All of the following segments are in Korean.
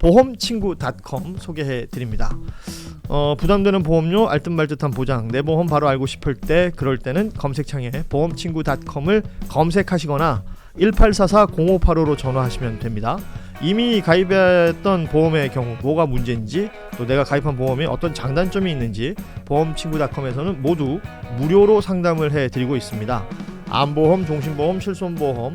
보험친구.com 소개해드립니다. 부담되는 보험료, 알듯말듯한 보장, 내 보험 바로 알고 싶을 때, 그럴 때는 검색창에 보험친구.com을 검색하시거나 1844-0585로 전화하시면 됩니다. 이미 가입했던 보험의 경우 뭐가 문제인지, 또 내가 가입한 보험에 어떤 장단점이 있는지 보험친구.com에서는 모두 무료로 상담을 해드리고 있습니다. 암보험, 종신보험, 실손보험,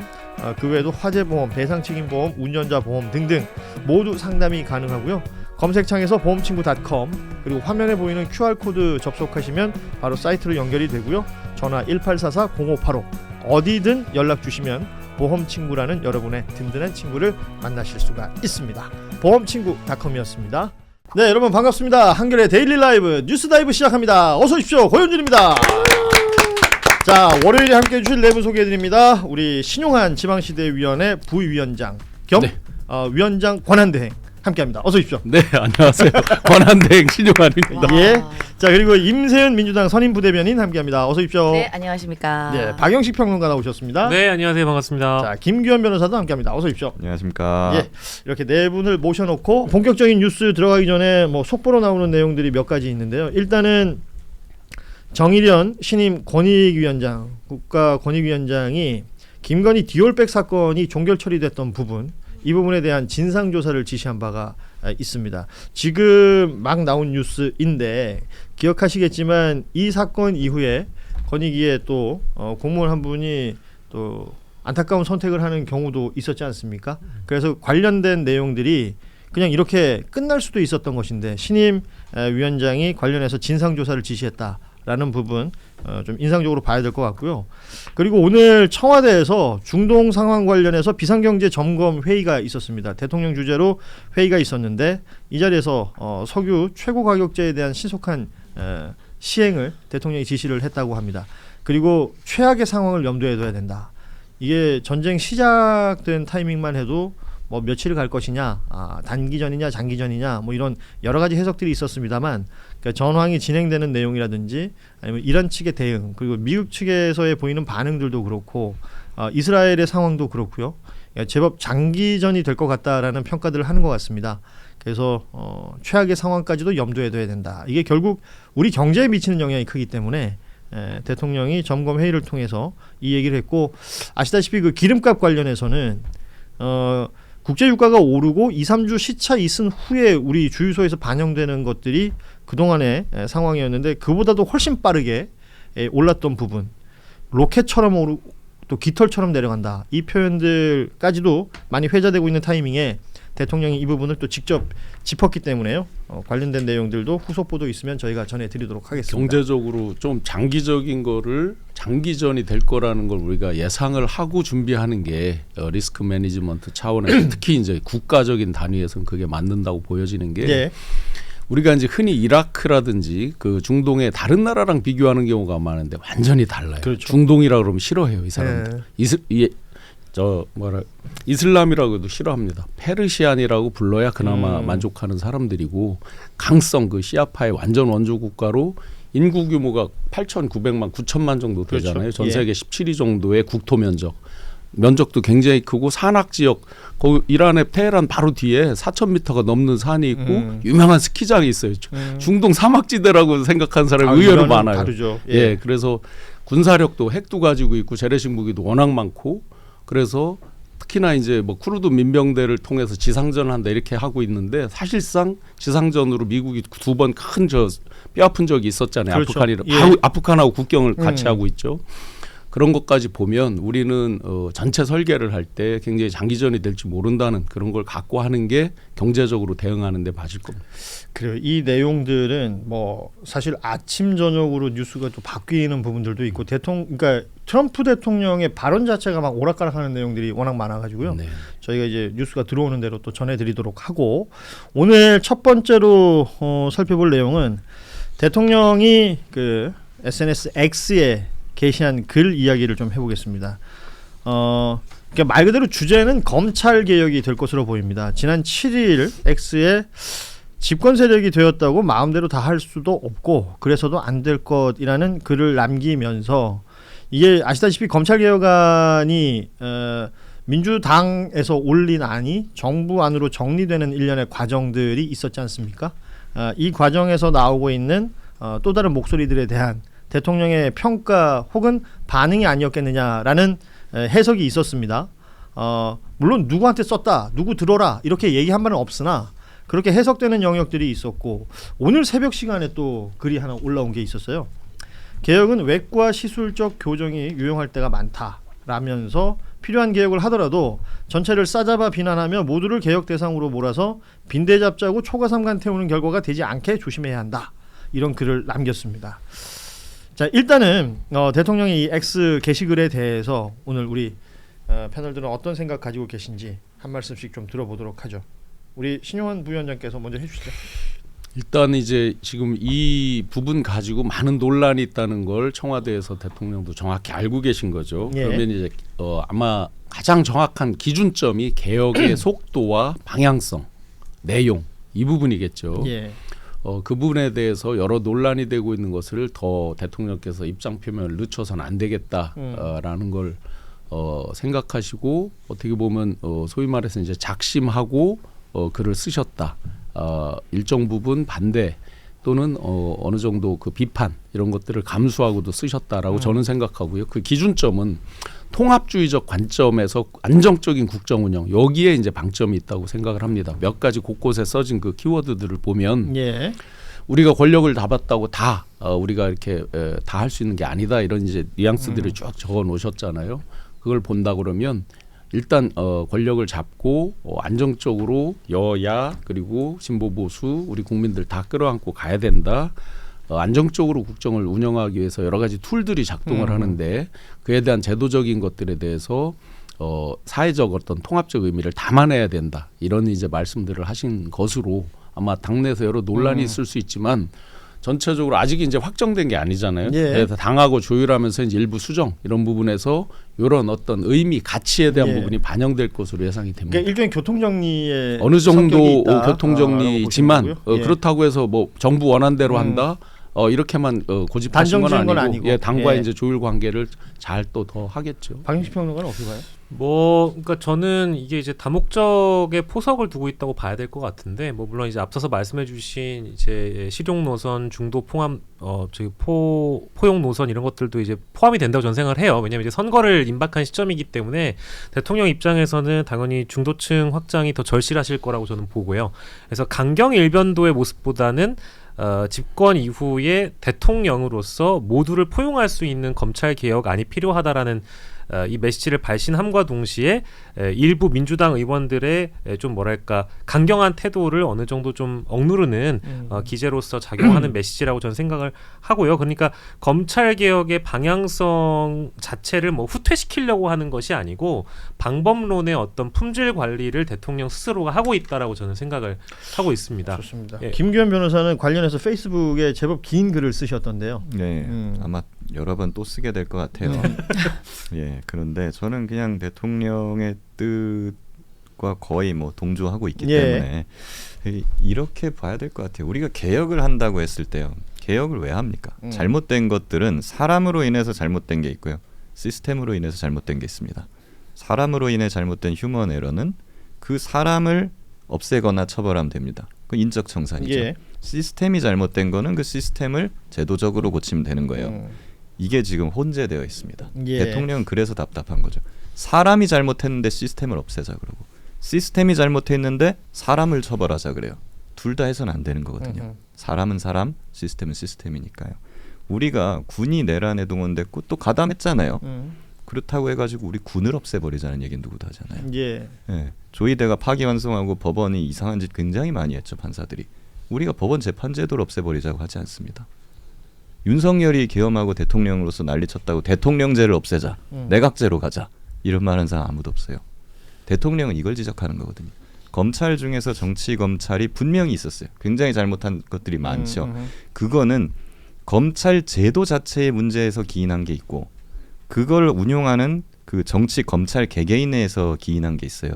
그 외에도 화재보험, 배상책임보험, 운전자보험 등등 모두 상담이 가능하고요. 검색창에서 보험친구.com 그리고 화면에 보이는 QR코드 접속하시면 바로 사이트로 연결이 되고요. 전화 1844-0585 어디든 연락 주시면 보험친구라는 여러분의 든든한 친구를 만나실 수가 있습니다. 보험친구.com이었습니다. 네, 여러분 반갑습니다. 한겨레 데일리 라이브 뉴스 다이브 시작합니다. 어서 오십시오. 고현준입니다. 자, 월요일에 함께 해주실 내부 소개해드립니다. 우리 신용한 지방시대위원회 부위원장 겸 위원장 권한대행 함께합니다. 어서 오십시오. 네, 안녕하세요. 권한대행 신용환입니다. 예. 자, 그리고 임세은 민주당 선임부대변인 함께합니다. 어서 오십시오. 네, 안녕하십니까. 네, 박영식 평론가 나오셨습니다. 네, 안녕하세요. 반갑습니다. 자, 김규현 변호사도 함께합니다. 어서 오십시오. 안녕하십니까. 예, 이렇게 네 분을 모셔놓고 본격적인 뉴스 들어가기 전에 뭐 속보로 나오는 내용들이 몇 가지 있는데요. 일단은 정일현 신임 권익위원장, 국가권익위원장이 김건희 디올백 사건이 종결 처리됐던 부분, 이 부분에 대한 진상조사를 지시한 바가 있습니다. 지금 막 나온 뉴스인데 기억하시겠지만 이 사건 이후에 권익위에 또 공무원 한 분이 또 안타까운 선택을 하는 경우도 있었지 않습니까? 그래서 관련된 내용들이 그냥 이렇게 끝날 수도 있었던 것인데 신임 위원장이 관련해서 진상조사를 지시했다라는 부분 좀 인상적으로 봐야 될 것 같고요. 그리고 오늘 청와대에서 중동 상황 관련해서 비상경제 점검 회의가 있었습니다. 대통령 주재로 회의가 있었는데 이 자리에서 석유 최고 가격제에 대한 신속한 시행을 대통령이 지시를 했다고 합니다. 그리고 최악의 상황을 염두에 둬야 된다. 이게 전쟁 시작된 타이밍만 해도 뭐 며칠을 갈 것이냐, 단기전이냐 장기전이냐 뭐 이런 여러 가지 해석들이 있었습니다만, 그러니까 전황이 진행되는 내용이라든지 아니면 이란 측의 대응, 그리고 미국 측에서의 보이는 반응들도 그렇고 이스라엘의 상황도 그렇고요. 그러니까 제법 장기전이 될 것 같다라는 평가들을 하는 것 같습니다. 그래서 최악의 상황까지도 염두에 둬야 된다. 이게 결국 우리 경제에 미치는 영향이 크기 때문에 대통령이 점검 회의를 통해서 이 얘기를 했고, 아시다시피 그 기름값 관련해서는 국제유가가 오르고 2-3주 시차 있은 후에 우리 주유소에서 반영되는 것들이 그동안의 상황이었는데 그보다도 훨씬 빠르게 올랐던 부분, 로켓처럼 오르고 또 깃털처럼 내려간다, 이 표현들까지도 많이 회자되고 있는 타이밍에 대통령이 이 부분을 또 직접 짚었기 때문에요. 관련된 내용들도 후속 보도 있으면 저희가 전해드리도록 하겠습니다. 경제적으로 좀 장기적인 거를 장기전이 될 거라는 걸 우리가 예상을 하고 준비하는 게 리스크 매니지먼트 차원에서 특히 이제 국가적인 단위에서는 그게 맞는다고 보여지는 게 예. 우리가 이제 흔히 이라크라든지 그 중동의 다른 나라랑 비교하는 경우가 많은데 완전히 달라요. 그렇죠. 중동이라 그러면 싫어해요, 이 사람들. 이슬람이라고도 싫어합니다. 페르시안이라고 불러야 그나마 만족하는 사람들이고, 강성 그 시아파의 완전 원조 국가로 인구 규모가 8,900만 9천만 정도 되잖아요. 그렇죠. 전 세계 17위 정도의 국토 면적도 굉장히 크고, 산악 지역, 거기 이란의 테헤란 바로 뒤에 4,000m가 넘는 산이 있고 유명한 스키장이 있어요. 중동 사막지대라고 생각하는 사람이 의외로 많아요. 다르죠. 예, 그래서 군사력도 핵도 가지고 있고 재래식 무기도 워낙 많고, 그래서 특히나 이제 뭐 쿠르드 민병대를 통해서 지상전을 한다 이렇게 하고 있는데, 사실상 지상전으로 미국이 2번 큰 뼈 아픈 적이 있었잖아요. 그렇죠. 아프간하고 국경을 같이 하고 있죠. 그런 것까지 보면 우리는 전체 설계를 할 때 굉장히 장기전이 될지 모른다는 그런 걸 갖고 하는 게 경제적으로 대응하는 데 맞을 겁니다. 그래요. 이 내용들은 뭐 사실 아침 저녁으로 뉴스가 또 바뀌는 부분들도 있고, 그러니까 트럼프 대통령의 발언 자체가 막 오락가락하는 내용들이 워낙 많아가지고요. 네. 저희가 이제 뉴스가 들어오는 대로 또 전해드리도록 하고, 오늘 첫 번째로 살펴볼 내용은 대통령이 그 SNS X에 게시한 글 이야기를 좀 해보겠습니다. 그러니까 말 그대로 주제는 검찰 개혁이 될 것으로 보입니다. 지난 7일 X에 집권 세력이 되었다고 마음대로 다 할 수도 없고 그래서도 안 될 것이라는 글을 남기면서, 이게 아시다시피 검찰 개혁안이 민주당에서 올린 안이 정부 안으로 정리되는 일련의 과정들이 있었지 않습니까? 이 과정에서 나오고 있는 또 다른 목소리들에 대한 대통령의 평가 혹은 반응이 아니었겠느냐라는 해석이 있었습니다. 물론 누구한테 썼다, 누구 들어라 이렇게 얘기한 바는 없으나 그렇게 해석되는 영역들이 있었고 오늘 새벽 시간에 또 글이 하나 올라온 게 있었어요. 개혁은 외과 시술적 교정이 유용할 때가 많다라면서 필요한 개혁을 하더라도 전체를 싸잡아 비난하며 모두를 개혁 대상으로 몰아서 빈대 잡자고 초가삼간 태우는 결과가 되지 않게 조심해야 한다. 이런 글을 남겼습니다. 자, 일단은 대통령의 이 X 게시글에 대해서 오늘 우리 패널들은 어떤 생각 가지고 계신지 한 말씀씩 좀 들어보도록 하죠. 우리 신용환 부위원장께서 먼저 해주시죠. 일단 이제 지금 이 부분 가지고 많은 논란이 있다는 걸 청와대에서 대통령도 정확히 알고 계신 거죠. 예. 그러면 이제 아마 가장 정확한 기준점이 개혁의 속도와 방향성, 내용 이 부분이겠죠. 예. 그 부분에 대해서 여러 논란이 되고 있는 것을 더 대통령께서 입장 표명을 늦춰서는 안 되겠다라는 걸 생각하시고 어떻게 보면 소위 말해서 이제 작심하고 글을 쓰셨다. 일정 부분 반대 또는 어느 정도 그 비판 이런 것들을 감수하고도 쓰셨다라고 저는 생각하고요. 그 기준점은 통합주의적 관점에서 안정적인 국정 운영 여기에 이제 방점이 있다고 생각을 합니다. 몇 가지 곳곳에 써진 그 키워드들을 보면 예. 우리가 권력을 다 받다고 다 우리가 이렇게 다 할 수 있는 게 아니다 이런 이제 뉘앙스들을 쭉 적어 놓으셨잖아요. 그걸 본다 그러면 일단 권력을 잡고 안정적으로 여야 그리고 진보 보수 우리 국민들 다 끌어안고 가야 된다. 안정적으로 국정을 운영하기 위해서 여러 가지 툴들이 작동을 하는데 그에 대한 제도적인 것들에 대해서 사회적 어떤 통합적 의미를 담아내야 된다. 이런 이제 말씀들을 하신 것으로 아마 당내에서 여러 논란이 있을 수 있지만 전체적으로 아직 이제 확정된 게 아니잖아요. 예. 그래서 당하고 조율하면서 이제 일부 수정 이런 부분에서 이런 어떤 의미 가치에 대한 예. 부분이 반영될 것으로 예상이 됩니다. 그러니까 일종의 교통정리의 어느 정도 성격이 있다. 교통정리지만 라고 보시는 거고요. 그렇다고 해서 뭐 정부 원한대로 한다. 이렇게만 고집하신 건 단정지은 건 아니고 아니고. 예, 당과의 예. 이제 조율 관계를 잘 또 더 하겠죠. 박용식 평론가는 어떻게 봐요? 그러니까 저는 이게 이제 다목적의 포석을 두고 있다고 봐야 될 것 같은데, 물론 이제 앞서서 말씀해주신 이제 실용 노선, 중도 포함, 포용 노선 이런 것들도 이제 포함이 된다고 저는 생각을 해요. 왜냐하면 이제 선거를 임박한 시점이기 때문에 대통령 입장에서는 당연히 중도층 확장이 더 절실하실 거라고 저는 보고요. 그래서 강경 일변도의 모습보다는 집권 이후에 대통령으로서 모두를 포용할 수 있는 검찰 개혁안이 필요하다라는 이 메시지를 발신함과 동시에 일부 민주당 의원들의 좀 뭐랄까 강경한 태도를 어느 정도 좀 억누르는 기제로서 작용하는 메시지라고 저는 생각을 하고요. 그러니까 검찰 개혁의 방향성 자체를 뭐 후퇴시키려고 하는 것이 아니고 방법론의 어떤 품질 관리를 대통령 스스로가 하고 있다라고 저는 생각을 하고 있습니다. 좋습니다. 예. 김규현 변호사는 관련해서 페이스북에 제법 긴 글을 쓰셨던데요. 네, 아마 여러 번 또 쓰게 될 것 같아요. 예, 그런데 저는 그냥 대통령의 뜻과 거의 뭐 동조하고 있기 예. 때문에 이렇게 봐야 될 것 같아요. 우리가 개혁을 한다고 했을 때요. 개혁을 왜 합니까? 잘못된 것들은 사람으로 인해서 잘못된 게 있고요. 시스템으로 인해서 잘못된 게 있습니다. 사람으로 인해 잘못된 휴먼 에러는 그 사람을 없애거나 처벌하면 됩니다. 그 인적 청산이죠. 예. 시스템이 잘못된 거는 그 시스템을 제도적으로 고치면 되는 거예요. 이게 지금 혼재되어 있습니다. 예. 대통령은 그래서 답답한 거죠. 사람이 잘못했는데 시스템을 없애자 그러고 시스템이 잘못했는데 사람을 처벌하자 그래요. 둘 다 해서는 안 되는 거거든요. 사람은 사람, 시스템은 시스템이니까요. 우리가 군이 내란에 동원됐고 또 가담했잖아요. 그렇다고 해가지고 우리 군을 없애버리자는 얘기는 누구도 하잖아요. 예. 예. 조의대가 파기환송하고 법원이 이상한 짓 굉장히 많이 했죠. 판사들이. 우리가 법원 재판제도를 없애버리자고 하지 않습니다. 윤석열이 계엄하고 대통령으로서 난리쳤다고 대통령제를 없애자, 내각제로 가자 이런 말하는 사람 아무도 없어요. 대통령은 이걸 지적하는 거거든요. 검찰 중에서 정치 검찰이 분명히 있었어요. 굉장히 잘못한 것들이 많죠. 그거는 검찰 제도 자체의 문제에서 기인한 게 있고 그걸 운용하는 그 정치 검찰 개개인에서 기인한 게 있어요.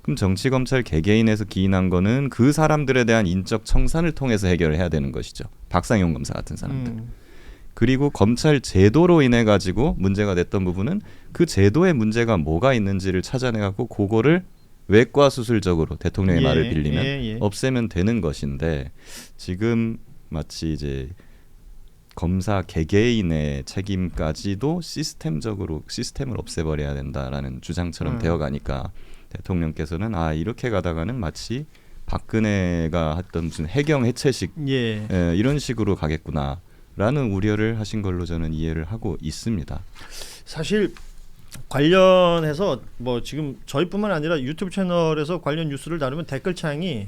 그럼 정치 검찰 개개인에서 기인한 거는 그 사람들에 대한 인적 청산을 통해서 해결을 해야 되는 것이죠. 박상용 검사 같은 사람들. 그리고 검찰 제도로 인해 가지고 문제가 됐던 부분은 그 제도에 문제가 뭐가 있는지를 찾아내 갖고 그거를 외과 수술적으로 대통령의 예, 말을 빌리면 예. 없애면 되는 것인데 지금 마치 이제 검사 개개인의 책임까지도 시스템적으로 시스템을 없애버려야 된다라는 주장처럼 되어가니까 대통령께서는 이렇게 가다가는 마치 박근혜가 했던 무슨 해경 해체식 예. 이런 식으로 가겠구나라는 우려를 하신 걸로 저는 이해를 하고 있습니다. 사실 관련해서 뭐 지금 저희뿐만 아니라 유튜브 채널에서 관련 뉴스를 다루면 댓글창이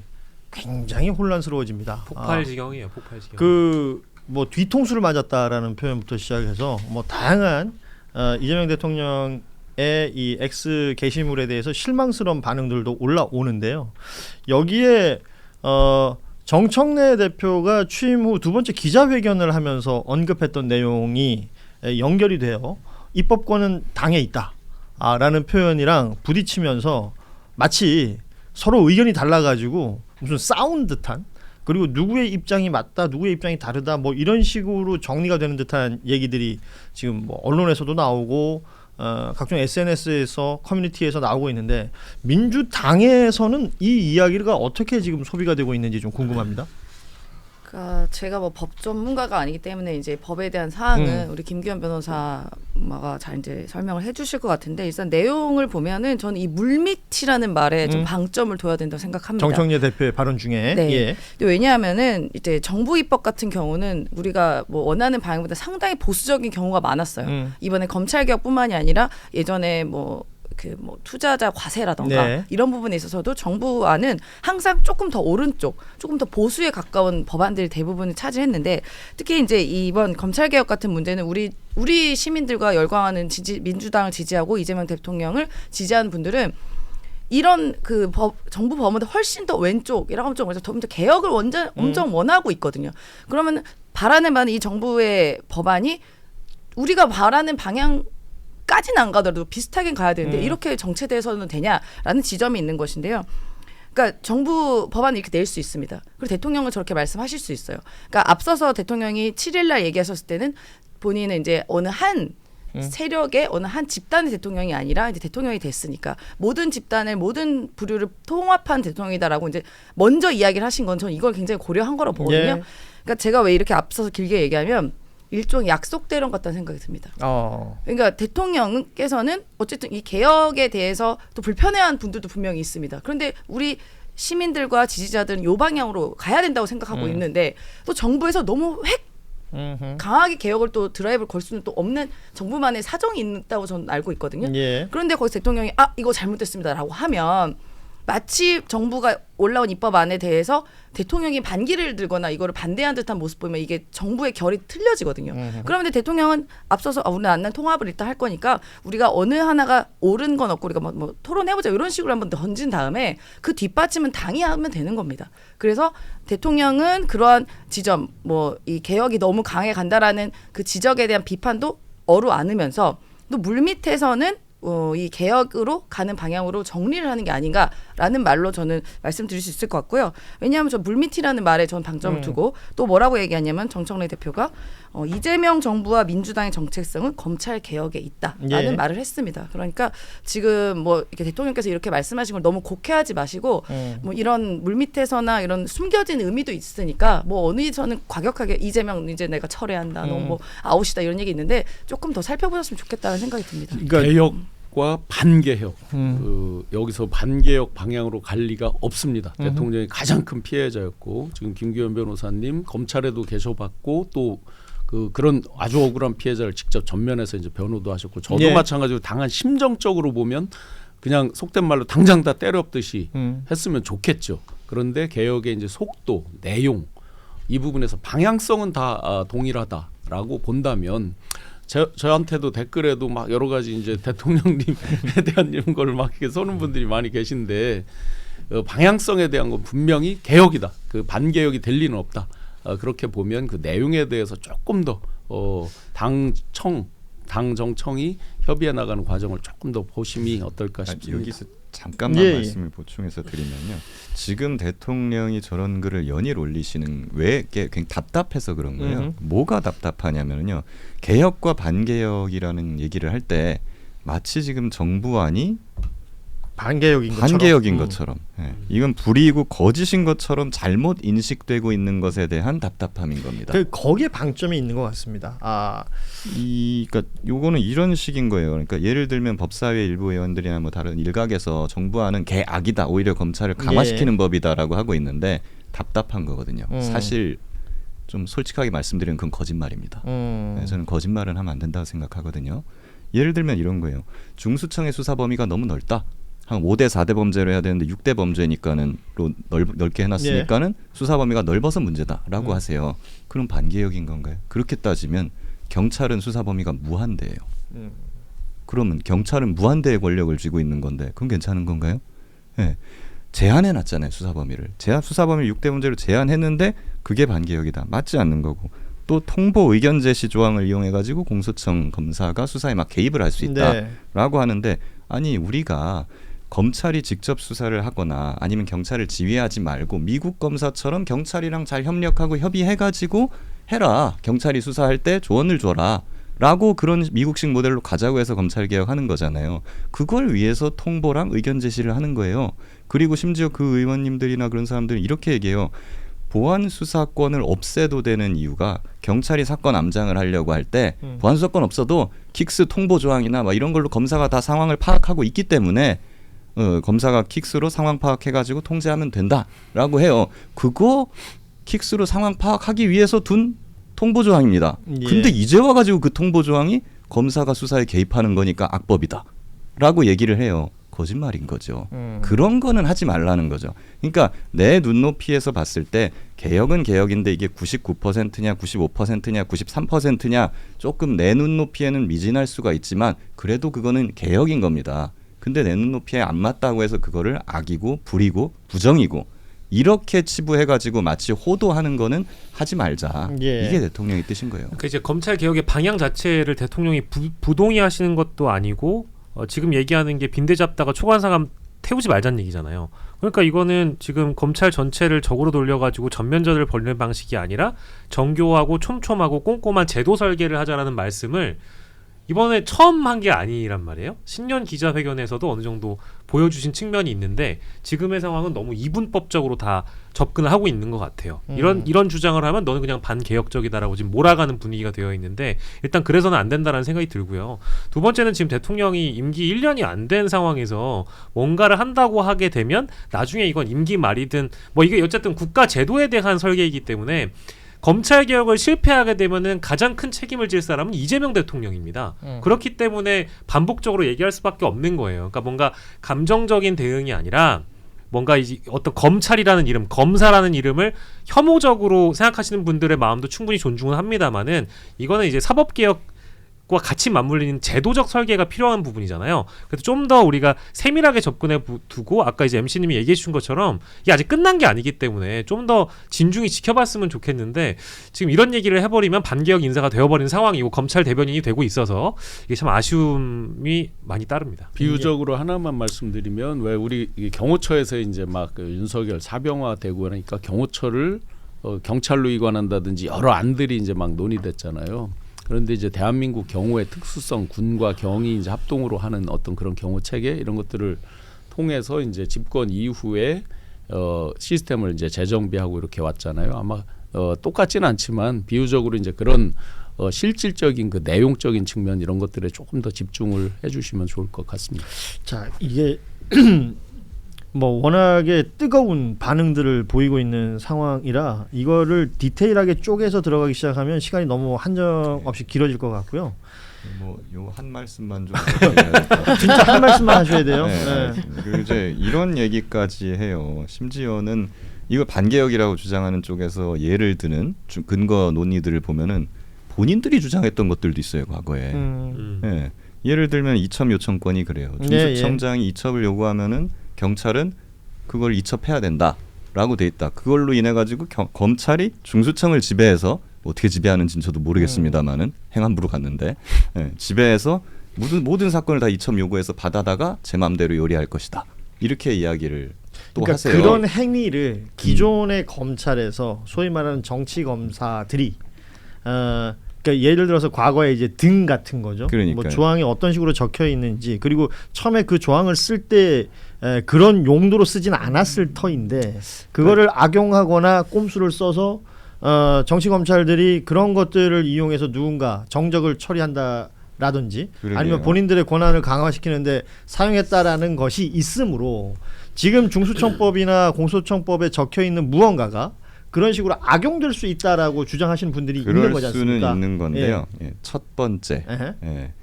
굉장히 혼란스러워집니다. 폭발 지경이에요. 폭발 지경. 그 뭐 뒤통수를 맞았다라는 표현부터 시작해서 뭐 다양한 이재명 대통령의 이 X 게시물에 대해서 실망스러운 반응들도 올라오는데요. 여기에 정청래 대표가 취임 후 두 번째 기자회견을 하면서 언급했던 내용이 연결이 돼요. 입법권은 당에 있다라는 표현이랑 부딪히면서 마치 서로 의견이 달라가지고 무슨 싸운 듯한, 그리고 누구의 입장이 맞다, 누구의 입장이 다르다, 뭐 이런 식으로 정리가 되는 듯한 얘기들이 지금 뭐 언론에서도 나오고 각종 SNS에서 커뮤니티에서 나오고 있는데 민주당에서는 이 이야기가 어떻게 지금 소비가 되고 있는지 좀 궁금합니다. 그러니까 제가 뭐 법 전문가가 아니기 때문에 이제 법에 대한 사항은 우리 김규현 변호사가 잘 이제 설명을 해주실 것 같은데 일단 내용을 보면은 저는 이 물밑이라는 말에 좀 방점을 둬야 된다고 생각합니다. 정청래 대표의 발언 중에. 네. 예. 왜냐하면은 이제 정부 입법 같은 경우는 우리가 뭐 원하는 방향보다 상당히 보수적인 경우가 많았어요. 이번에 검찰 개혁뿐만이 아니라 예전에 뭐 투자자 과세라던가 네. 이런 부분에 있어서도 정부안은 항상 조금 더 오른쪽, 조금 더 보수에 가까운 법안들이 대부분을 차지했는데 특히 이제 이번 검찰 개혁 같은 문제는 우리 시민들과 열광하는 민주당을 지지하고 이재명 대통령을 지지하는 분들은 이런 정부 법안보다 훨씬 더 왼쪽이라고 하면 좀 더 개혁을 엄청 원하고 있거든요. 그러면 바라는 바는 이 정부의 법안이 우리가 바라는 방향 까지는 안 가더라도 비슷하게 가야 되는데 이렇게 정체돼서는 되냐라는 지점이 있는 것인데요. 그러니까 정부 법안을 이렇게 낼 수 있습니다. 그리고 대통령은 저렇게 말씀하실 수 있어요. 그러니까 앞서서 대통령이 7일 날 얘기하셨을 때는 본인은 이제 어느 한 세력의 어느 한 집단의 대통령이 아니라 이제 대통령이 됐으니까 모든 집단을 모든 부류를 통합한 대통령이다라고 이제 먼저 이야기를 하신 건 저는 이걸 굉장히 고려한 거라고 보거든요. 예. 그러니까 제가 왜 이렇게 앞서서 길게 얘기하면 일종의 약속 대령 같다는 생각이 듭니다. 그러니까 대통령께서는 어쨌든 이 개혁에 대해서 또 불편해하는 분들도 분명히 있습니다. 그런데 우리 시민들과 지지자들은 이 방향으로 가야 된다고 생각하고 있는데 또 정부에서 너무 강하게 개혁을 또 드라이브를 걸 수는 또 없는 정부만의 사정이 있다고 저는 알고 있거든요. 예. 그런데 거기서 대통령이 이거 잘못됐습니다라고 하면 마치 정부가 올라온 입법안에 대해서 대통령이 반기를 들거나 이거를 반대한 듯한 모습 보면 이게 정부의 결이 틀려지거든요. 그러면 대통령은 앞서서 우리는 안난 통합을 일단 할 거니까 우리가 어느 하나가 옳은 건 없고 우리가 뭐 토론해보자 이런 식으로 한번 던진 다음에 그 뒷받침은 당이 하면 되는 겁니다. 그래서 대통령은 그러한 지점 뭐 이 개혁이 너무 강해 간다라는 그 지적에 대한 비판도 어루 안으면서 또 물밑에서는 이 개혁으로 가는 방향으로 정리를 하는 게 아닌가라는 말로 저는 말씀드릴 수 있을 것 같고요. 왜냐하면 저 물밑이라는 말에 저는 방점을 두고 또 뭐라고 얘기하냐면 정청래 대표가 이재명 정부와 민주당의 정체성은 검찰 개혁에 있다라는 말을 했습니다. 그러니까 지금 뭐 이렇게 대통령께서 이렇게 말씀하신 걸 너무 곡해하지 마시고 뭐 이런 물밑에서나 이런 숨겨진 의미도 있으니까 뭐 어느에서는 과격하게 이재명 이제 내가 철회한다, 너 뭐 아웃이다 이런 얘기 있는데 조금 더 살펴보셨으면 좋겠다는 생각이 듭니다. 그러니까 개혁과 반개혁 여기서 반개혁 방향으로 갈 리가 없습니다. 대통령이 가장 큰 피해자였고 지금 김규현 변호사님 검찰에도 계셔봤고 또 그런 아주 억울한 피해자를 직접 전면에서 이제 변호도 하셨고 저도 예. 마찬가지로 당한 심정적으로 보면 그냥 속된 말로 당장 다 때려엎듯이 했으면 좋겠죠. 그런데 개혁의 이제 속도, 내용 이 부분에서 방향성은 다 동일하다라고 본다면 저한테도 댓글에도 막 여러 가지 이제 대통령님에 대한 이런 걸 막 이렇게 쏘는 분들이 많이 계신데 방향성에 대한 건 분명히 개혁이다. 그 반개혁이 될 리는 없다. 그렇게 보면 그 내용에 대해서 조금 더 당 정청이 협의해 나가는 과정을 조금 더 보심이 어떨까 싶습니다. 여기서 잠깐만 예, 예. 말씀을 보충해서 드리면요. 지금 대통령이 저런 글을 연일 올리시는 왜 이게 굉장히 답답해서 그런 거예요. 뭐가 답답하냐면요. 개혁과 반개혁이라는 얘기를 할 때 마치 지금 정부안이 반개혁인 것처럼. 반개혁인 것처럼 예. 이건 불이익고 거짓인 것처럼 잘못 인식되고 있는 것에 대한 답답함인 겁니다. 거기에 방점이 있는 것 같습니다. 그러니까 요거는 이런 식인 거예요. 그러니까 예를 들면 법사위 일부 의원들이나 뭐 다른 일각에서 정부안은 개악이다. 오히려 검찰을 강화시키는 예. 법이다라고 하고 있는데 답답한 거거든요. 사실 좀 솔직하게 말씀드리면 그건 거짓말입니다. 네, 저는 거짓말은 하면 안 된다고 생각하거든요. 예를 들면 이런 거예요. 중수청의 수사 범위가 너무 넓다. 한 5대 4대 범죄로 해야 되는데 6대 범죄니까는 넓게 해놨으니까는 수사 범위가 넓어서 문제다라고 하세요. 그럼 반개혁인 건가요? 그렇게 따지면 경찰은 수사 범위가 무한대예요. 그러면 경찰은 무한대의 권력을 쥐고 있는 건데 그건 괜찮은 건가요? 네. 제한해놨잖아요. 수사 범위를. 수사 범위를 6대 범죄로 제한했는데 그게 반개혁이다. 맞지 않는 거고. 또 통보 의견 제시 조항을 이용해가지고 공소청 검사가 수사에 막 개입을 할 수 있다라고 하는데 아니 우리가 검찰이 직접 수사를 하거나 아니면 경찰을 지휘하지 말고 미국 검사처럼 경찰이랑 잘 협력하고 협의해가지고 해라. 경찰이 수사할 때 조언을 줘라. 라고 그런 미국식 모델로 가자고 해서 검찰개혁하는 거잖아요. 그걸 위해서 통보랑 의견 제시를 하는 거예요. 그리고 심지어 그 의원님들이나 그런 사람들은 이렇게 얘기해요. 보안 수사권을 없애도 되는 이유가 경찰이 사건 암장을 하려고 할 때 보안 수사권 없어도 킥스 통보 조항이나 막 이런 걸로 검사가 다 상황을 파악하고 있기 때문에 검사가 킥스로 상황 파악해가지고 통제하면 된다라고 해요. 그거 킥스로 상황 파악하기 위해서 둔 통보 조항입니다. 예. 근데 이제 와가지고 그 통보 조항이 검사가 수사에 개입하는 거니까 악법이다라고 얘기를 해요. 거짓말인 거죠. 그런 거는 하지 말라는 거죠. 그러니까 내 눈높이에서 봤을 때 개혁은 개혁인데 이게 99%냐 95%냐 93%냐 조금 내 눈높이에는 미진할 수가 있지만 그래도 그거는 개혁인 겁니다. 근데 내 눈높이에 안 맞다고 해서 그거를 악이고 불이고 부정이고 이렇게 치부해가지고 마치 호도하는 거는 하지 말자. 예. 이게 대통령의 뜻인 거예요. 그러니까 이제 검찰 개혁의 방향 자체를 대통령이 부동의하시는 것도 아니고 지금 얘기하는 게 빈대 잡다가 초관상함 태우지 말자는 얘기잖아요. 그러니까 이거는 지금 검찰 전체를 적으로 돌려가지고 전면전을 벌이는 방식이 아니라 정교하고 촘촘하고 꼼꼼한 제도 설계를 하자라는 말씀을 이번에 처음 한 게 아니란 말이에요. 신년 기자회견에서도 어느 정도 보여주신 측면이 있는데 지금의 상황은 너무 이분법적으로 다 접근을 하고 있는 것 같아요. 이런 주장을 하면 너는 그냥 반개혁적이다라고 지금 몰아가는 분위기가 되어 있는데 일단 그래서는 안 된다라는 생각이 들고요. 두 번째는 지금 대통령이 임기 1년이 안 된 상황에서 뭔가를 한다고 하게 되면 나중에 이건 임기 말이든 뭐 이게 어쨌든 국가 제도에 대한 설계이기 때문에 검찰 개혁을 실패하게 되면은 가장 큰 책임을 질 사람은 이재명 대통령입니다. 그렇기 때문에 반복적으로 얘기할 수밖에 없는 거예요. 그러니까 뭔가 감정적인 대응이 아니라 뭔가 이제 어떤 검찰이라는 이름, 검사라는 이름을 혐오적으로 생각하시는 분들의 마음도 충분히 존중은 합니다만은 이거는 이제 사법 개혁 과 같이 맞물리는 제도적 설계가 필요한 부분이잖아요. 그래서 좀 더 우리가 세밀하게 접근해 두고 아까 이제 MC님이 얘기해 주신 것처럼 이게 아직 끝난 게 아니기 때문에 좀 더 진중히 지켜봤으면 좋겠는데 지금 이런 얘기를 해버리면 반개혁 인사가 되어버린 상황이고 검찰 대변인이 되고 있어서 이게 참 아쉬움이 많이 따릅니다. 비유적으로 하나만 말씀드리면 왜 우리 경호처에서 이제 막 그 윤석열 사병화 되고 그러니까 경호처를 경찰로 이관한다든지 여러 안들이 이제 막 논의됐잖아요. 그런데 이제 대한민국 경호의 특수성, 군과 경이 이제 합동으로 하는 어떤 그런 경호 체계 이런 것들을 통해서 이제 집권 이후에 시스템을 이제 재정비하고 이렇게 왔잖아요. 아마 똑같지는 않지만 비유적으로 이제 그런 실질적인 그 내용적인 측면 이런 것들에 조금 더 집중을 해주시면 좋을 것 같습니다. 자, 이게 뭐 워낙에 뜨거운 반응들을 보이고 있는 상황이라 이거를 디테일하게 쪼개서 들어가기 시작하면 시간이 너무 한정 없이 길어질 것 같고요. 뭐 요 한 말씀만 좀 진짜 한 말씀만 하셔야 돼요. 네. 그리고 이제 이런 얘기까지 해요. 심지어는 이거 반개혁이라고 주장하는 쪽에서 예를 드는 근거 논의들을 보면은 본인들이 주장했던 것들도 있어요. 과거에. 네. 예를 들면 이첩 요청권이 그래요. 중수청장이 이첩을 요구하면은 경찰은 그걸 이첩해야 된다라고 돼 있다. 그걸로 인해 가지고 검찰이 중수청을 지배해서 어떻게 지배하는지는 저도 모르겠습니다만은 행안부로 갔는데 지배해서 모든 사건을 다 이첩 요구해서 받아다가 제 마음대로 요리할 것이다. 이렇게 이야기를 또 그러니까 하세요. 그런 행위를 기존의 검찰에서 소위 말하는 정치 검사들이 그러니까 예를 들어서 과거에 이제 등 같은 거죠. 그러니까요. 뭐 조항이 어떤 식으로 적혀 있는지 그리고 처음에 그 조항을 쓸 때 그런 용도로 쓰진 않았을 터인데 그거를 악용하거나 꼼수를 써서 정치 검찰들이 그런 것들을 이용해서 누군가 정적을 처리한다라든지 그러게요. 아니면 본인들의 권한을 강화시키는데 사용했다라는 것이 있으므로 지금 중수청법이나 공소청법에 적혀 있는 무언가가 그런 식으로 악용될 수 있다라고 주장하시는 분들이 있는 그럴 거지 수는 않습니까? 있는 건데요. 예, 첫 번째, 에헤. 예,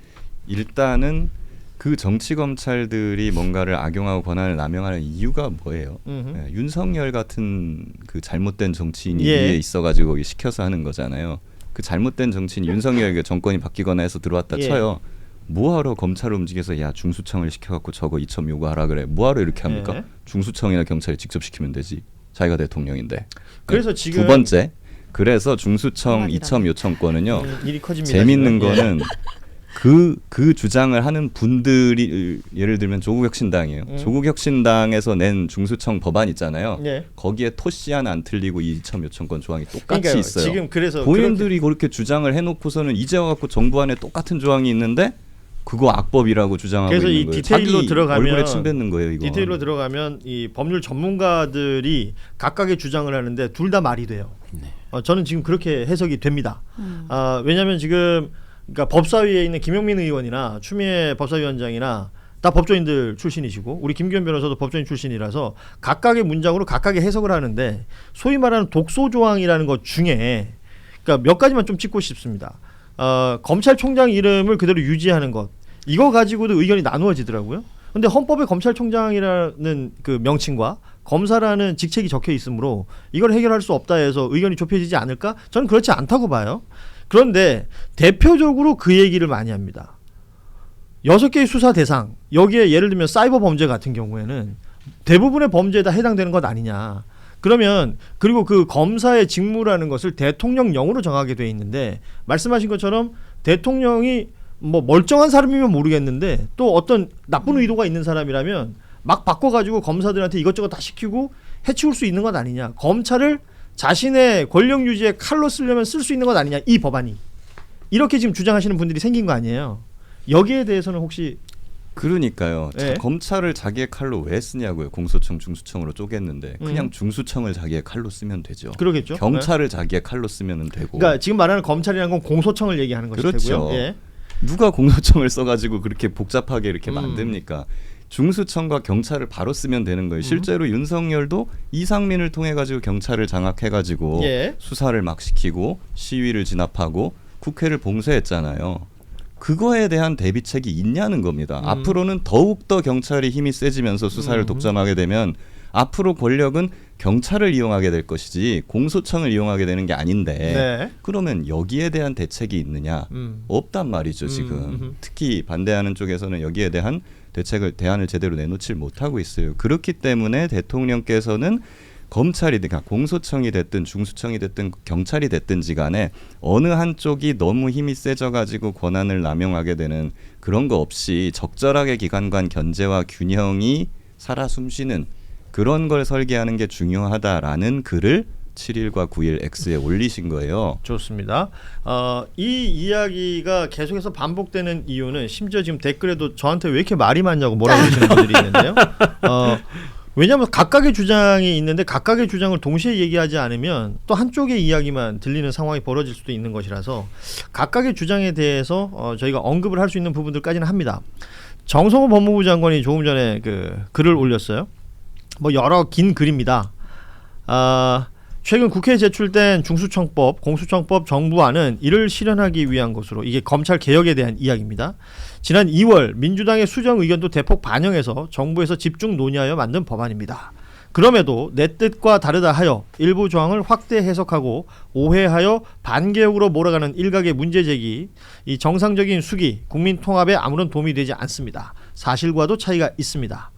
일단은 그 정치 검찰들이 뭔가를 악용하고 권한을 남용하는 이유가 뭐예요? 음흠. 예, 윤석열 같은 그 잘못된 정치인이 예. 위에 있어가지고 시켜서 하는 거잖아요. 그 잘못된 정치인 윤석열 정권이 바뀌거나 해서 들어왔다 예. 쳐요. 뭐하러 검찰을 움직여서 야 중수청을 시켜갖고 저거 이첩 요구하라 그래. 뭐하러 이렇게 합니까? 예. 중수청이나 경찰이 직접 시키면 되지. 자기가 대통령인데. 그래서 네. 지금 두 번째, 그래서 중수청 대박이다. 이첩 요청권은요. 일이 커집니다. 재밌는 지금. 거는 그 주장을 하는 분들이 예를 들면 조국혁신당이에요. 조국혁신당에서 낸 중수청 법안 있잖아요. 예. 거기에 토씨 하나 안 틀리고 이첩 요청권 조항이 똑같이 그러니까요. 있어요. 지금 그래서 본인들이 그렇게 주장을 해놓고서는 이제 와갖고 정부 안에 똑같은 조항이 있는데 그거 악법이라고 주장하고 그래서 있는 이 거예요. 디테일로 자기 들어가면 얼굴에 침 뱉는 거예요. 이거. 디테일로 들어가면 이 법률 전문가들이 각각의 주장을 하는데 둘 다 말이 돼요. 저는 지금 그렇게 해석이 됩니다. 왜냐하면 지금 그러니까 법사위에 있는 김용민 의원이나 추미애 법사위원장이나 다 법조인들 출신이시고 우리 김기현 변호사도 법조인 출신이라서 각각의 문장으로 각각의 해석을 하는데 소위 말하는 독소 조항이라는 것 중에 그러니까 몇 가지만 좀 짚고 싶습니다. 검찰총장 이름을 그대로 유지하는 것 이거 가지고도 의견이 나누어지더라고요. 근데 헌법에 검찰총장이라는 그 명칭과 검사라는 직책이 적혀 있으므로 이걸 해결할 수 없다 해서 의견이 좁혀지지 않을까? 저는 그렇지 않다고 봐요. 그런데 대표적으로 그 얘기를 많이 합니다. 6개의 수사 대상 여기에 예를 들면 사이버 범죄 같은 경우에는 대부분의 범죄에 다 해당되는 것 아니냐. 그러면 그리고 그 검사의 직무라는 것을 대통령령으로 정하게 돼 있는데 말씀하신 것처럼 대통령이 뭐 멀쩡한 사람이면 모르겠는데 또 어떤 나쁜 의도가 있는 사람이라면 막 바꿔가지고 검사들한테 이것저것 다 시키고 해치울 수 있는 것 아니냐. 검찰을 자신의 권력 유지의 칼로 쓰려면 쓸 수 있는 것 아니냐. 이 법안이. 이렇게 지금 주장하시는 분들이 생긴 거 아니에요. 여기에 대해서는 혹시 그러니까요. 예. 검찰을 자기의 칼로 왜 쓰냐고요. 공소청, 중수청으로 쪼갰는데 그냥 중수청을 자기의 칼로 쓰면 되죠. 그러겠죠. 경찰을 자기의 칼로 쓰면 되고. 그러니까 지금 말하는 검찰이라는 건 공소청을 얘기하는 것이 그렇죠. 되고요. 예. 누가 공소청을 써가지고 그렇게 복잡하게 이렇게 음. 만듭니까? 중수청과 경찰을 바로 쓰면 되는 거예요. 실제로 윤석열도 이상민을 통해 가지고 경찰을 장악해가지고 예. 수사를 막 시키고 시위를 진압하고 국회를 봉쇄했잖아요. 그거에 대한 대비책이 있냐는 겁니다. 앞으로는 더욱더 경찰이 힘이 세지면서 수사를 독점하게 되면 앞으로 권력은 경찰을 이용하게 될 것이지 공소청을 이용하게 되는 게 아닌데 네. 그러면 여기에 대한 대책이 있느냐? 없단 말이죠 지금. 특히 반대하는 쪽에서는 여기에 대한 대안을 제대로 내놓질 못하고 있어요. 그렇기 때문에 대통령께서는 검찰이든 그러니까 공소청이 됐든 중수청이 됐든 경찰이 됐든지 간에 어느 한쪽이 너무 힘이 세져가지고 권한을 남용하게 되는 그런 거 없이 적절하게 기관 간 견제와 균형이 살아 숨쉬는 그런 걸 설계하는 게 중요하다라는 글을 7일과 9일 X에 올리신 거예요. 좋습니다. 이 이야기가 계속해서 반복되는 이유는 심지어 지금 댓글에도 저한테 왜 이렇게 말이 많냐고 뭐라고 하시는 분들이 있는데요. 왜냐하면 각각의 주장이 있는데 각각의 주장을 동시에 얘기하지 않으면 또 한쪽의 이야기만 들리는 상황이 벌어질 수도 있는 것이라서 각각의 주장에 대해서 저희가 언급을 할 수 있는 부분들까지는 합니다. 정성호 법무부 장관이 조금 전에 그 글을 올렸어요. 뭐 여러 긴 글입니다. 최근 국회에 제출된 중수청법, 공수청법 정부안은 이를 실현하기 위한 것으로 이게 검찰 개혁에 대한 이야기입니다. 지난 2월 민주당의 수정 의견도 대폭 반영해서 정부에서 집중 논의하여 만든 법안입니다. 그럼에도 내 뜻과 다르다 하여 일부 조항을 확대 해석하고 오해하여 반개혁으로 몰아가는 일각의 문제 제기, 이 정상적인 수기, 국민 통합에 아무런 도움이 되지 않습니다. 사실과도 차이가 있습니다.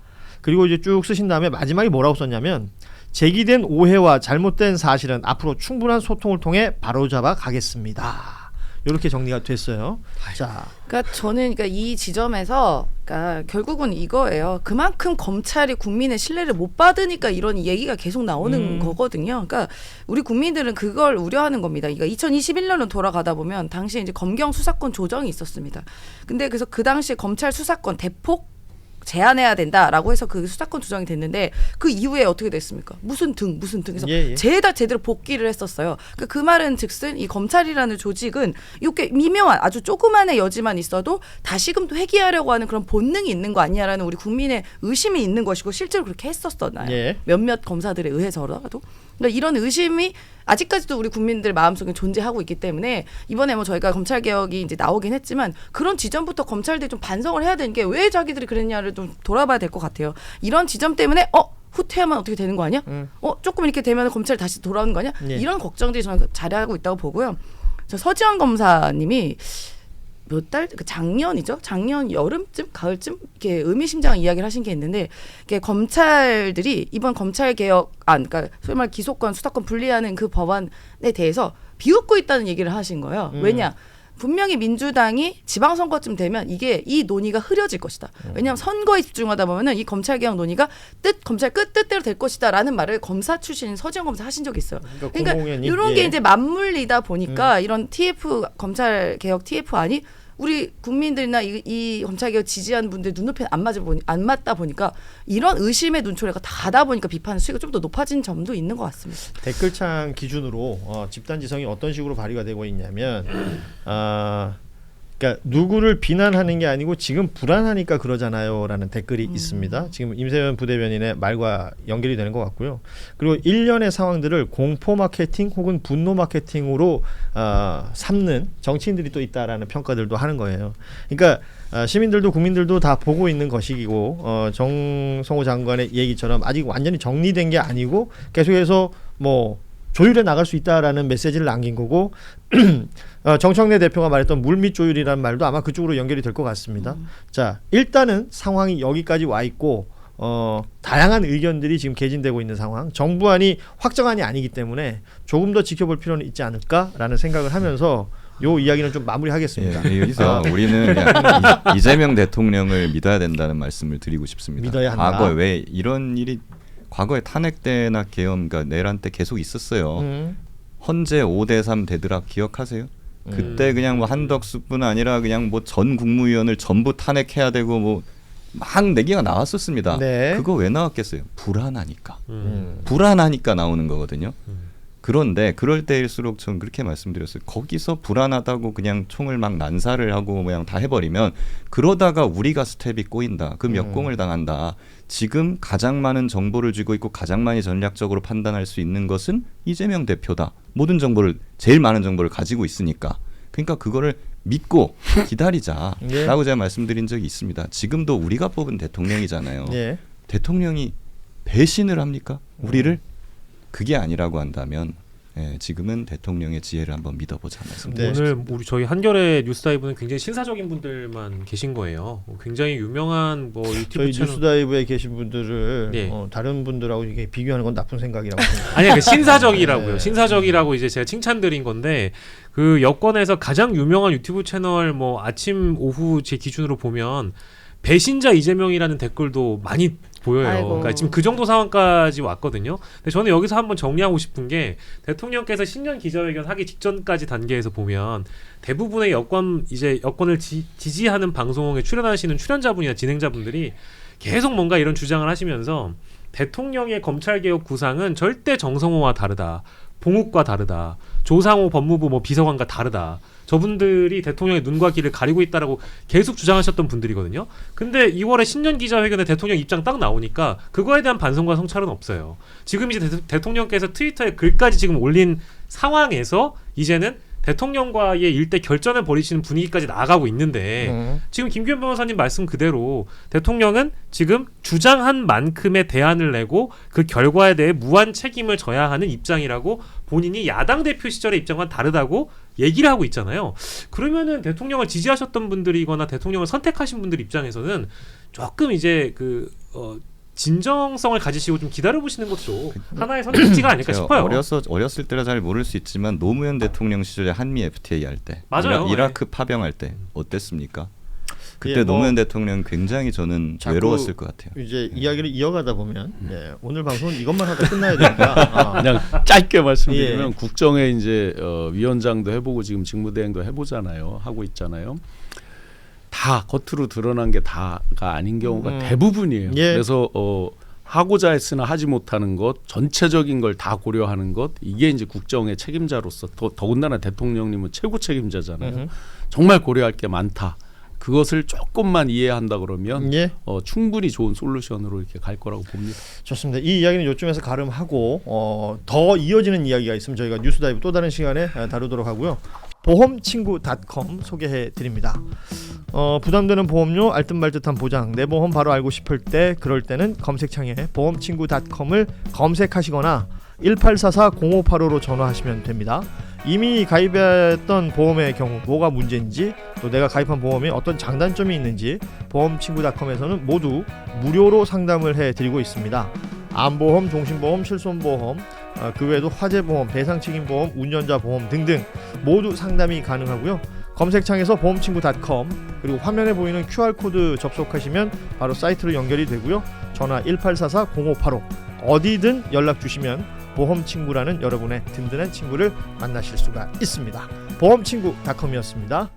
그리고 이제 쭉 쓰신 다음에 마지막에 뭐라고 썼냐면 제기된 오해와 잘못된 사실은 앞으로 충분한 소통을 통해 바로잡아 가겠습니다. 이렇게 정리가 됐어요. 자, 그러니까 저는 그러니까 이 지점에서 그러니까 결국은 이거예요. 그만큼 검찰이 국민의 신뢰를 못 받으니까 이런 얘기가 계속 나오는 거거든요. 그러니까 우리 국민들은 그걸 우려하는 겁니다. 그러니까 2021년으로 돌아가다 보면 당시에 이제 검경 수사권 조정이 있었습니다. 근데 그래서 그 당시에 검찰 수사권 대폭 제한해야 된다라고 해서 그 수사권 조정이 됐는데 그 이후에 어떻게 됐습니까? 무슨 등 해서 예. 죄다 제대로 복귀를 했었어요. 그러니까 그 말은 즉슨 이 검찰이라는 조직은 이렇게 미묘한 아주 조그만의 여지만 있어도 다시금 또 회귀하려고 하는 그런 본능이 있는 거 아니냐라는 우리 국민의 의심이 있는 것이고 실제로 그렇게 했었잖아요. 예. 몇몇 검사들에 의해서라도. 그러니까 이런 의심이 아직까지도 우리 국민들 마음속에 존재하고 있기 때문에 이번에 뭐 저희가 검찰 개혁이 이제 나오긴 했지만 그런 지점부터 검찰들이 좀 반성을 해야 되는 게 왜 자기들이 그랬냐를 좀 돌아봐야 될 것 같아요. 이런 지점 때문에 후퇴하면 어떻게 되는 거 아니야? 조금 이렇게 되면 검찰이 다시 돌아오는 거 아니야? 예. 이런 걱정들이 저는 잘하고 있다고 보고요. 저 서지현 검사님이 작년이죠? 작년 여름쯤, 가을쯤 이렇게 의미심장한 이야기를 하신 게 있는데, 이게 검찰들이 이번 검찰 개혁, 그러니까 소위 말 기소권, 수사권 분리하는 그 법안에 대해서 비웃고 있다는 얘기를 하신 거예요. 왜냐? 분명히 민주당이 지방선거쯤 되면 이 논의가 흐려질 것이다. 왜냐하면 선거에 집중하다 보면은 이 검찰개혁 논의가 검찰 뜻대로 될 것이다라는 말을 검사 출신 서지현 검사 하신 적이 있어요. 그러니까 이런 게 이제 맞물리다 보니까 이런 검찰개혁 TF안이 우리 국민들이나 이 검찰개혁 지지하는 분들 눈높이에 안 맞다 보니까 이런 의심의 눈초리가 닿다 보니까 비판 수위가 좀 더 높아진 점도 있는 것 같습니다. 댓글창 기준으로 집단지성이 어떤 식으로 발휘가 되고 있냐면 그러니까 누구를 비난하는 게 아니고 지금 불안하니까 그러잖아요라는 댓글이 있습니다. 지금 임세현 부대변인의 말과 연결이 되는 것 같고요. 그리고 일련의 상황들을 공포 마케팅 혹은 분노 마케팅으로 삼는 정치인들이 또 있다라는 평가들도 하는 거예요. 그러니까 시민들도 국민들도 다 보고 있는 것이고 정성호 장관의 얘기처럼 아직 완전히 정리된 게 아니고 계속해서 뭐 조율해 나갈 수 있다라는 메시지를 남긴 거고 정청래 대표가 말했던 물밑 조율이라는 말도 아마 그쪽으로 연결이 될 것 같습니다. 자, 일단은 상황이 여기까지 와 있고 다양한 의견들이 지금 개진되고 있는 상황. 정부안이 확정안이 아니기 때문에 조금 더 지켜볼 필요는 있지 않을까라는 생각을 하면서 요 이야기는 좀 마무리하겠습니다. 예, 여기서 우리는 그냥 이재명 대통령을 믿어야 된다는 말씀을 드리고 싶습니다. 믿어야 한다. 과거에 왜 이런 일이 과거에 탄핵 때나 계엄, 그러니까 내란 때 계속 있었어요. 헌재 5대3 되드랍 기억하세요? 그때 그냥 뭐 한덕수뿐 아니라 그냥 뭐 전 국무위원을 전부 탄핵해야 되고 뭐 막 내기가 나왔었습니다. 네. 그거 왜 나왔겠어요? 불안하니까. 불안하니까 나오는 거거든요. 그런데 그럴 때일수록 전 그렇게 말씀드렸어요. 거기서 불안하다고 그냥 총을 막 난사를 하고 그냥 다 해버리면 그러다가 우리가 스텝이 꼬인다. 그럼 역공을 당한다. 지금 가장 많은 정보를 쥐고 있고 가장 많이 전략적으로 판단할 수 있는 것은 이재명 대표다. 모든 정보를 제일 많은 정보를 가지고 있으니까. 그러니까 그거를 믿고 기다리자라고 예. 제가 말씀드린 적이 있습니다. 지금도 우리가 뽑은 대통령이잖아요. 예. 대통령이 배신을 합니까? 우리를? 그게 아니라고 한다면 지금은 대통령의 지혜를 한번 믿어보자 말씀드립니다. 네. 오늘 저희 한겨레 뉴스다이브는 굉장히 신사적인 분들만 계신 거예요. 굉장히 유명한 뭐 저희 유튜브 채널 뉴스다이브에 계신 분들을 예. 다른 분들하고 이게 비교하는 건 나쁜 생각이라고 생각합니다. 아니야, 그 신사적이라고요. 네. 신사적이라고 이제 제가 칭찬드린 건데 그 여권에서 가장 유명한 유튜브 채널 뭐 아침 오후 제 기준으로 보면 배신자 이재명이라는 댓글도 많이 보여요. 아이고. 그러니까 지금 그 정도 상황까지 왔거든요. 근데 저는 여기서 한번 정리하고 싶은 게 대통령께서 신년 기자회견 하기 직전까지 단계에서 보면 대부분의 여권을 지지하는 방송에 출연하시는 출연자분이나 진행자분들이 계속 뭔가 이런 주장을 하시면서 대통령의 검찰개혁 구상은 절대 정성호와 다르다. 봉욱과 다르다. 조상호 법무부 뭐 비서관과 다르다. 저분들이 대통령의 눈과 귀를 가리고 있다라고 계속 주장하셨던 분들이거든요. 근데 2월에 신년 기자회견에 대통령 입장 딱 나오니까 그거에 대한 반성과 성찰은 없어요. 지금 이제 대통령께서 트위터에 글까지 지금 올린 상황에서 이제는 대통령과의 일대 결전을 벌이시는 분위기까지 나아가고 있는데 지금 김규현 변호사님 말씀 그대로 대통령은 지금 주장한 만큼의 대안을 내고 그 결과에 대해 무한 책임을 져야 하는 입장이라고 본인이 야당 대표 시절의 입장과 다르다고 얘기를 하고 있잖아요. 그러면은 대통령을 지지하셨던 분들이거나 대통령을 선택하신 분들 입장에서는 조금 이제 진정성을 가지시고 좀 기다려 보시는 것도 하나의 선택지가 아닐까 제가 싶어요. 어렸을 때라 잘 모를 수 있지만 노무현 대통령 시절에 한미 FTA 할 때, 맞아요. 이라크 파병할 때 어땠습니까? 그때 예, 뭐 노무현 대통령 굉장히 저는 자꾸 외로웠을 것 같아요. 이제 이야기를 이어가다 보면 오늘 방송은 이것만 하다 끝나야 되니까 그냥 짧게 말씀드리면 예. 국정에 이제 위원장도 해보고 지금 직무대행도 해보잖아요. 하고 있잖아요. 다 겉으로 드러난 게 다가 아닌 경우가 대부분이에요. 예. 그래서 하고자 했으나 하지 못하는 것, 전체적인 걸 다 고려하는 것, 이게 이제 국정의 책임자로서 더군다나 대통령님은 최고 책임자잖아요. 정말 고려할 게 많다. 그것을 조금만 이해한다 그러면 예. 충분히 좋은 솔루션으로 이렇게 갈 거라고 봅니다. 좋습니다. 이 이야기는 요쯤에서 가름하고 더 이어지는 이야기가 있으면 저희가 뉴스다이브 또 다른 시간에 다루도록 하고요. 보험친구.com 소개해 드립니다. 부담되는 보험료, 알듯말듯한 보장, 내 보험 바로 알고 싶을 때 그럴 때는 검색창에 보험친구.com을 검색하시거나 1844-0585로 전화하시면 됩니다. 이미 가입했던 보험의 경우 뭐가 문제인지 또 내가 가입한 보험에 어떤 장단점이 있는지 보험친구.com에서는 모두 무료로 상담을 해드리고 있습니다. 암보험, 종신보험, 실손보험, 그 외에도 화재보험, 배상책임보험, 운전자보험 등등 모두 상담이 가능하고요. 검색창에서 보험친구.com 그리고 화면에 보이는 QR코드 접속하시면 바로 사이트로 연결이 되고요. 전화 1844-0585 어디든 연락 주시면 보험친구라는 여러분의 든든한 친구를 만나실 수가 있습니다. 보험친구.com이었습니다.